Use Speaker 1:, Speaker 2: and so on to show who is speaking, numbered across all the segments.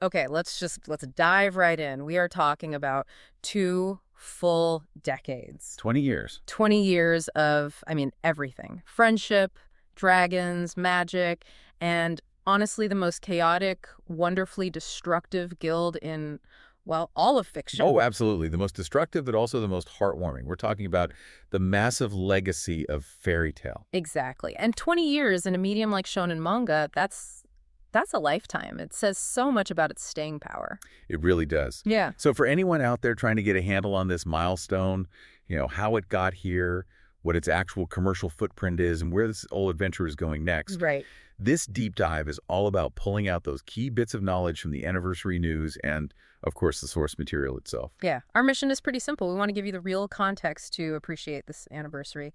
Speaker 1: Okay, let's dive right in. We are talking about 2 full decades.
Speaker 2: 20 years.
Speaker 1: 20 years of, I mean, everything. Friendship, dragons, magic, and honestly, the most chaotic, wonderfully destructive guild in, well, all of fiction.
Speaker 2: Oh, absolutely. The most destructive, but also the most heartwarming. We're talking about the massive legacy of fairy tale.
Speaker 1: Exactly. And 20 years in a medium like shonen manga, that's a lifetime. It says so much about its staying power.
Speaker 2: It really does.
Speaker 1: Yeah.
Speaker 2: So for anyone out there trying to get a handle on this milestone, how it got here, what its actual commercial footprint is, and where this whole adventure is going next,
Speaker 1: Right.
Speaker 2: this deep dive is all about pulling out those key bits of knowledge from the anniversary news and, of course, the source material itself.
Speaker 1: Yeah. Our mission is pretty simple. We want to give you the real context to appreciate this anniversary.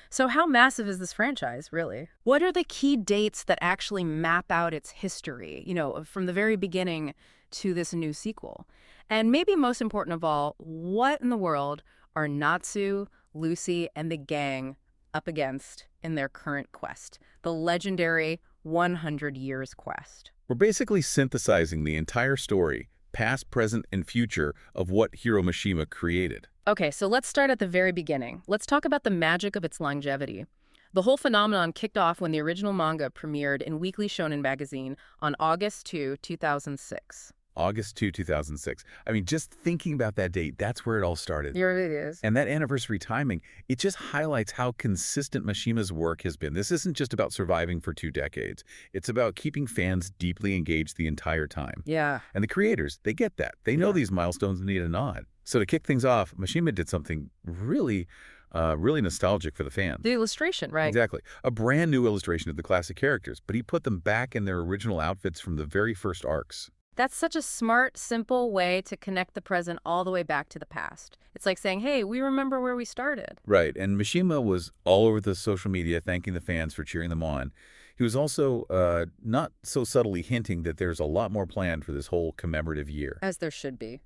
Speaker 1: So how massive is this franchise, really? What are the key dates that actually map out its history, from the very beginning to this new sequel? And maybe most important of all, what in the world are Natsu, Lucy, and the gang up against in their current quest, the legendary 100 Years quest?
Speaker 2: We're basically synthesizing the entire story, past, present, and future, of what Hiro Mashima created.
Speaker 1: Okay, so let's start at the very beginning. Let's talk about the magic of its longevity. The whole phenomenon kicked off when the original manga premiered in Weekly Shonen magazine on August 2, 2006.
Speaker 2: August 2, 2006. I mean, just thinking about that date, that's where it all started.
Speaker 1: Here it is.
Speaker 2: And that anniversary timing, it just highlights how consistent Mashima's work has been. This isn't just about surviving for 2 decades. It's about keeping fans deeply engaged the entire time.
Speaker 1: Yeah.
Speaker 2: And the creators, they get that. They know these milestones need a nod. So to kick things off, Mashima did something really nostalgic for the fans.
Speaker 1: The illustration, right?
Speaker 2: Exactly. A brand new illustration of the classic characters, but he put them back in their original outfits from the very first arcs.
Speaker 1: That's such a smart, simple way to connect the present all the way back to the past. It's like saying, hey, we remember where we started.
Speaker 2: Right, and Mashima was all over the social media thanking the fans for cheering them on. He was also not so subtly hinting that there's a lot more planned for this whole commemorative year.
Speaker 1: As there should be.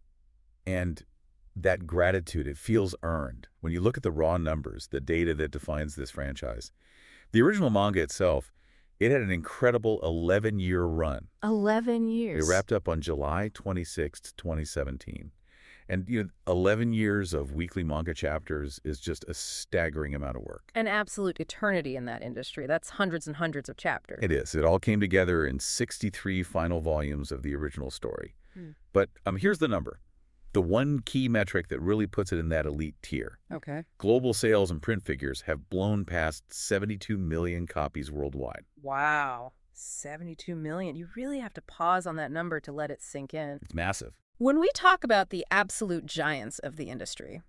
Speaker 2: And that gratitude, it feels earned. When you look at the raw numbers, the data that defines this franchise. The original manga itself, it had an incredible 11-year run.
Speaker 1: 11 years.
Speaker 2: It wrapped up on July 26th, 2017. And 11 years of weekly manga chapters is just a staggering amount of work.
Speaker 1: An absolute eternity in that industry. That's hundreds and hundreds of chapters.
Speaker 2: It is. It all came together in 63 final volumes of the original story. But here's the number. The one key metric that really puts it in that elite tier.
Speaker 1: Okay.
Speaker 2: Global sales and print figures have blown past 72 million copies worldwide.
Speaker 1: Wow. 72 million. You really have to pause on that number to let it sink in.
Speaker 2: It's massive.
Speaker 1: When we talk about the absolute giants of the industry,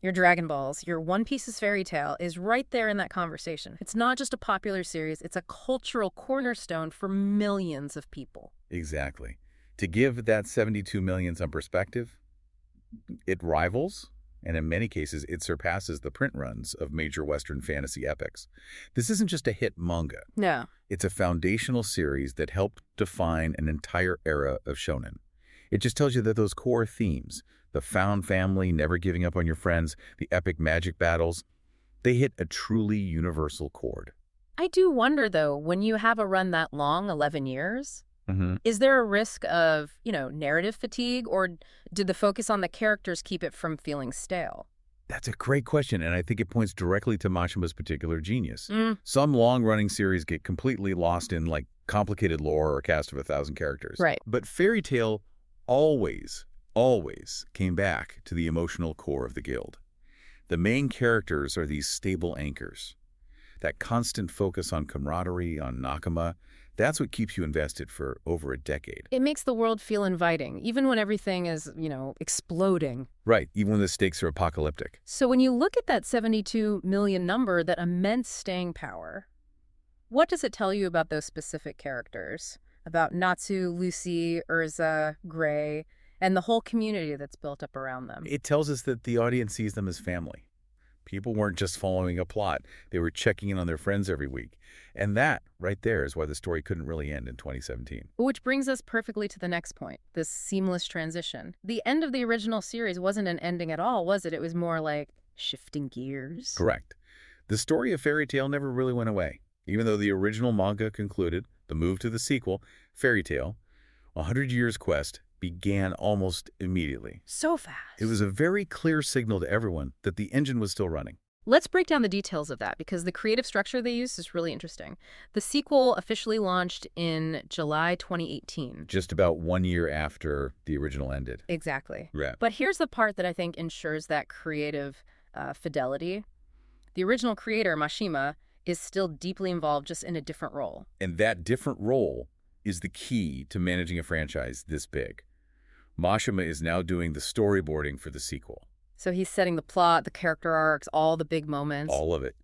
Speaker 1: your Dragon Balls, your One Piece's fairy tale is right there in that conversation. It's not just a popular series, it's a cultural cornerstone for millions of people.
Speaker 2: Exactly. To give that 72 million some perspective, it rivals, and in many cases, it surpasses the print runs of major Western fantasy epics. This isn't just a hit manga.
Speaker 1: No.
Speaker 2: It's a foundational series that helped define an entire era of shonen. It just tells you that those core themes, the found family, never giving up on your friends, the epic magic battles, they hit a truly universal chord.
Speaker 1: I do wonder, though, when you have a run that long, 11 years, is there a risk of, narrative fatigue, or did the focus on the characters keep it from feeling stale?
Speaker 2: That's a great question, and I think it points directly to Mashima's particular genius. Some long-running series get completely lost in, complicated lore or a cast of 1,000 characters.
Speaker 1: Right.
Speaker 2: But fairy tale always came back to the emotional core of the guild. The main characters are these stable anchors. That constant focus on camaraderie, on nakama, that's what keeps you invested for over a decade.
Speaker 1: It makes the world feel inviting, even when everything is, exploding.
Speaker 2: Right, even when the stakes are apocalyptic.
Speaker 1: So when you look at that 72 million number, that immense staying power, what does it tell you about those specific characters? About Natsu, Lucy, Urza, Gray, and the whole community that's built up around them?
Speaker 2: It tells us that the audience sees them as family. People weren't just following a plot. They were checking in on their friends every week. And that, right there, is why the story couldn't really end in 2017.
Speaker 1: Which brings us perfectly to the next point, this seamless transition. The end of the original series wasn't an ending at all, was it? It was more like shifting gears.
Speaker 2: Correct. The story of Fairy Tail never really went away. Even though the original manga concluded, the move to the sequel, Fairy Tail, 100 Years Quest began almost immediately.
Speaker 1: So fast.
Speaker 2: It was a very clear signal to everyone that the engine was still running.
Speaker 1: Let's break down the details of that because the creative structure they used is really interesting. The sequel officially launched in July 2018.
Speaker 2: Just about 1 year after the original ended.
Speaker 1: Exactly.
Speaker 2: Right.
Speaker 1: But here's the part that I think ensures that creative fidelity. The original creator, Mashima, is still deeply involved, just in a different role.
Speaker 2: And that different role is the key to managing a franchise this big. Mashima is now doing the storyboarding for the sequel.
Speaker 1: So he's setting the plot, the character arcs, all the big moments.
Speaker 2: All of it.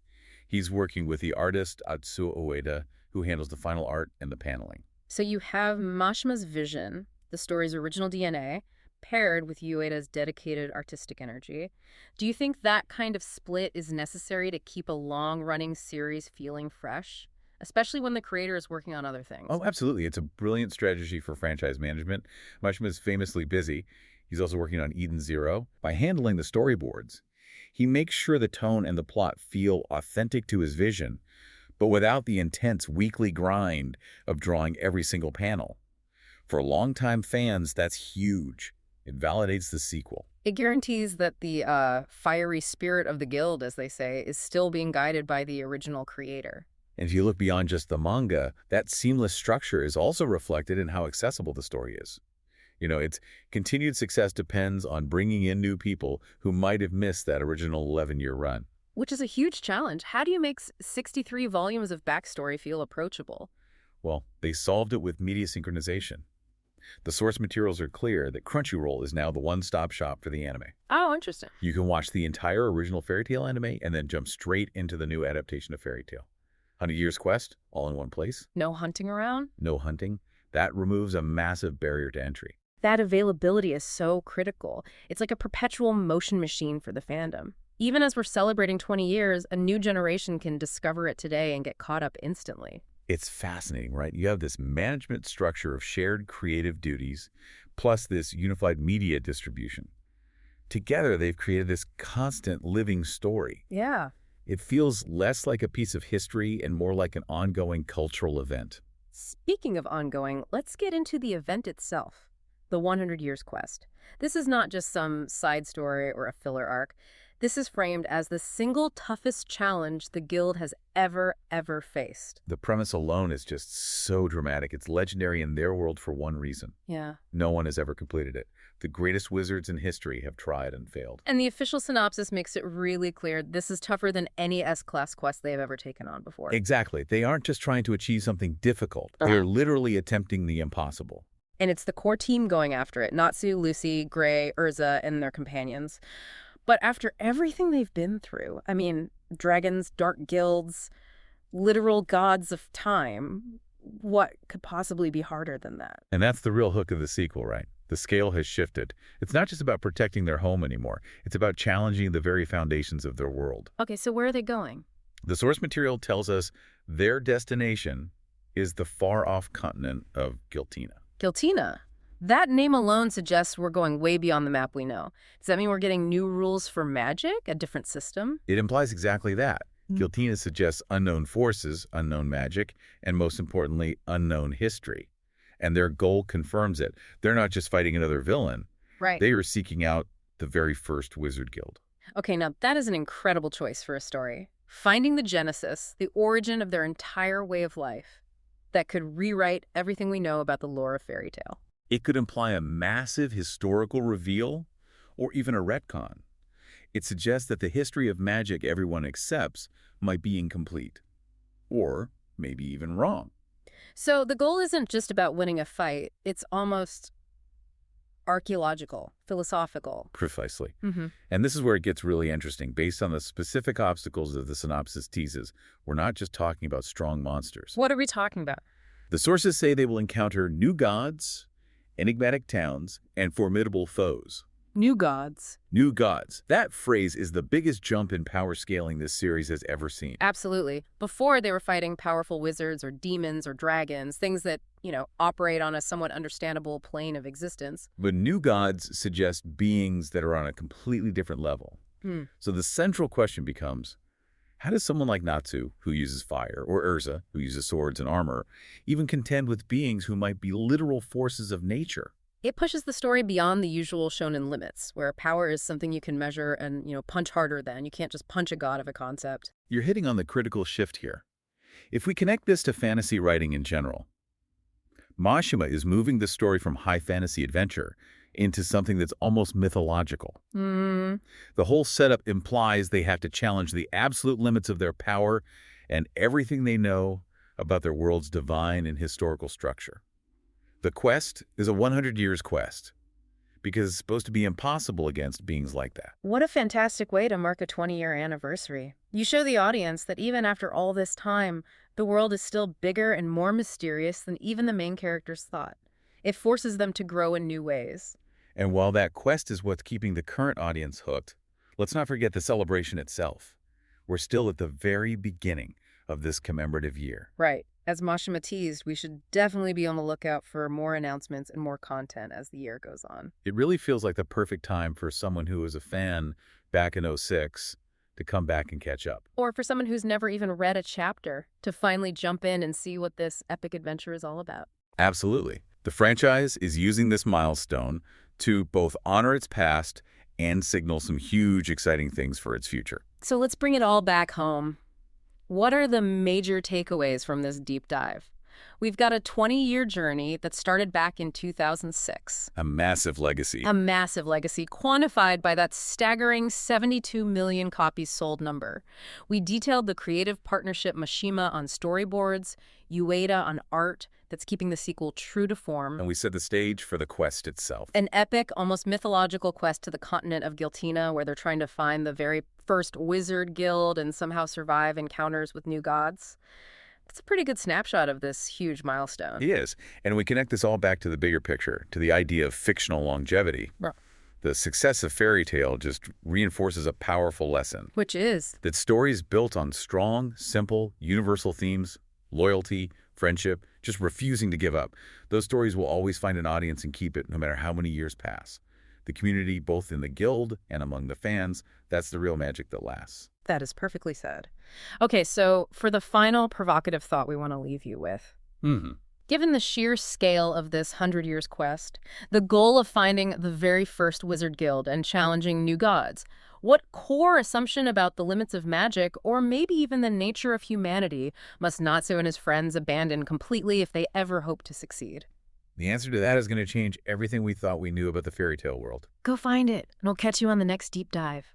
Speaker 2: He's working with the artist Atsuo Ueda, who handles the final art and the paneling.
Speaker 1: So you have Mashima's vision, the story's original DNA, paired with Ueda's dedicated artistic energy. Do you think that kind of split is necessary to keep a long-running series feeling fresh? Especially when the creator is working on other things.
Speaker 2: Oh, absolutely. It's a brilliant strategy for franchise management. Mashima is famously busy. He's also working on Eden Zero. By handling the storyboards, he makes sure the tone and the plot feel authentic to his vision, but without the intense weekly grind of drawing every single panel. For longtime fans, that's huge. It validates the sequel.
Speaker 1: It guarantees that the fiery spirit of the guild, as they say, is still being guided by the original creator.
Speaker 2: And if you look beyond just the manga, that seamless structure is also reflected in how accessible the story is. You know, its continued success depends on bringing in new people who might have missed that original 11-year run.
Speaker 1: Which is a huge challenge. How do you make 63 volumes of backstory feel approachable?
Speaker 2: Well, they solved it with media synchronization. The source materials are clear that Crunchyroll is now the one-stop shop for the anime.
Speaker 1: Oh, interesting.
Speaker 2: You can watch the entire original Fairy Tail anime and then jump straight into the new adaptation of Fairy Tail. 100 Years Quest, all in one place.
Speaker 1: No hunting around?
Speaker 2: No hunting. That removes a massive barrier to entry.
Speaker 1: That availability is so critical. It's like a perpetual motion machine for the fandom. Even as we're celebrating 20 years, a new generation can discover it today and get caught up instantly.
Speaker 2: It's fascinating, right? You have this management structure of shared creative duties, plus this unified media distribution. Together, they've created this constant living story.
Speaker 1: Yeah.
Speaker 2: It feels less like a piece of history and more like an ongoing cultural event.
Speaker 1: Speaking of ongoing, let's get into the event itself, the 100 Years Quest. This is not just some side story or a filler arc. This is framed as the single toughest challenge the guild has ever faced.
Speaker 2: The premise alone is just so dramatic. It's legendary in their world for one reason.
Speaker 1: Yeah.
Speaker 2: No one has ever completed it. The greatest wizards in history have tried and failed.
Speaker 1: And the official synopsis makes it really clear this is tougher than any S-class quest they've ever taken on before.
Speaker 2: Exactly. They aren't just trying to achieve something difficult. They're literally attempting the impossible.
Speaker 1: And it's the core team going after it. Natsu, Lucy, Gray, Urza, and their companions. But after everything they've been through, I mean, dragons, dark guilds, literal gods of time, what could possibly be harder than that?
Speaker 2: And that's the real hook of the sequel, right? The scale has shifted. It's not just about protecting their home anymore. It's about challenging the very foundations of their world.
Speaker 1: Okay, so where are they going?
Speaker 2: The source material tells us their destination is the far-off continent of Guiltina.
Speaker 1: Guiltina? That name alone suggests we're going way beyond the map we know. Does that mean we're getting new rules for magic, a different system?
Speaker 2: It implies exactly that. Guiltina suggests unknown forces, unknown magic, and most importantly, unknown history. And their goal confirms it. They're not just fighting another villain.
Speaker 1: Right.
Speaker 2: They are seeking out the very first wizard guild.
Speaker 1: Okay, now that is an incredible choice for a story. Finding the genesis, the origin of their entire way of life, that could rewrite everything we know about the lore of Fairy Tail.
Speaker 2: It could imply a massive historical reveal or even a retcon. It suggests that the history of magic everyone accepts might be incomplete, or maybe even wrong.
Speaker 1: So the goal isn't just about winning a fight. It's almost archaeological, philosophical.
Speaker 2: Precisely.
Speaker 1: Mm-hmm.
Speaker 2: And this is where it gets really interesting. Based on the specific obstacles that the synopsis teases, we're not just talking about strong monsters.
Speaker 1: What are we talking about?
Speaker 2: The sources say they will encounter new gods, enigmatic towns, and formidable foes.
Speaker 1: New gods.
Speaker 2: New gods. That phrase is the biggest jump in power scaling this series has ever seen.
Speaker 1: Absolutely. Before, they were fighting powerful wizards or demons or dragons, things that, operate on a somewhat understandable plane of existence.
Speaker 2: But new gods suggest beings that are on a completely different level. So the central question becomes, How does someone like Natsu, who uses fire, or Urza, who uses swords and armor, even contend with beings who might be literal forces of nature?
Speaker 1: It pushes the story beyond the usual shonen limits, where power is something you can measure and, punch harder than. You can't just punch a god of a concept.
Speaker 2: You're hitting on the critical shift here. If we connect this to fantasy writing in general, Mashima is moving the story from high fantasy adventure into something that's almost mythological.
Speaker 1: Hmm.
Speaker 2: The whole setup implies they have to challenge the absolute limits of their power and everything they know about their world's divine and historical structure. The quest is a 100 years quest because it's supposed to be impossible against beings like that.
Speaker 1: What a fantastic way to mark a 20-year anniversary. You show the audience that even after all this time, the world is still bigger and more mysterious than even the main characters thought. It forces them to grow in new ways.
Speaker 2: And while that quest is what's keeping the current audience hooked, let's not forget the celebration itself. We're still at the very beginning of this commemorative year.
Speaker 1: Right. As Mashima teased, we should definitely be on the lookout for more announcements and more content as the year goes on.
Speaker 2: It really feels like the perfect time for someone who was a fan back in '06 to come back and catch up.
Speaker 1: Or for someone who's never even read a chapter to finally jump in and see what this epic adventure is all about.
Speaker 2: Absolutely. The franchise is using this milestone to both honor its past and signal some huge, exciting things for its future.
Speaker 1: So let's bring it all back home. What are the major takeaways from this deep dive? We've got a 20-year journey that started back in 2006.
Speaker 2: A massive legacy.
Speaker 1: A massive legacy quantified by that staggering 72 million copies sold number. We detailed the creative partnership Mashima on storyboards, Ueda on art that's keeping the sequel true to form.
Speaker 2: And we set the stage for the quest itself.
Speaker 1: An epic, almost mythological quest to the continent of Guiltina where they're trying to find the very first wizard guild and somehow survive encounters with new gods. It's a pretty good snapshot of this huge milestone.
Speaker 2: He is. And we connect this all back to the bigger picture, to the idea of fictional longevity.
Speaker 1: Right.
Speaker 2: The success of fairy tale just reinforces a powerful lesson.
Speaker 1: Which is?
Speaker 2: That stories built on strong, simple, universal themes, loyalty, friendship, just refusing to give up. Those stories will always find an audience and keep it no matter how many years pass. The community, both in the guild and among the fans, that's the real magic that lasts.
Speaker 1: That is perfectly said. Okay, so for the final provocative thought we want to leave you with. Given the sheer scale of this 100 Years quest, the goal of finding the very first wizard guild and challenging new gods, what core assumption about the limits of magic, or maybe even the nature of humanity, must Natsu and his friends abandon completely if they ever hope to succeed?
Speaker 2: The answer to that is going to change everything we thought we knew about the fairy tale world.
Speaker 1: Go find it, and I'll catch you on the next deep dive.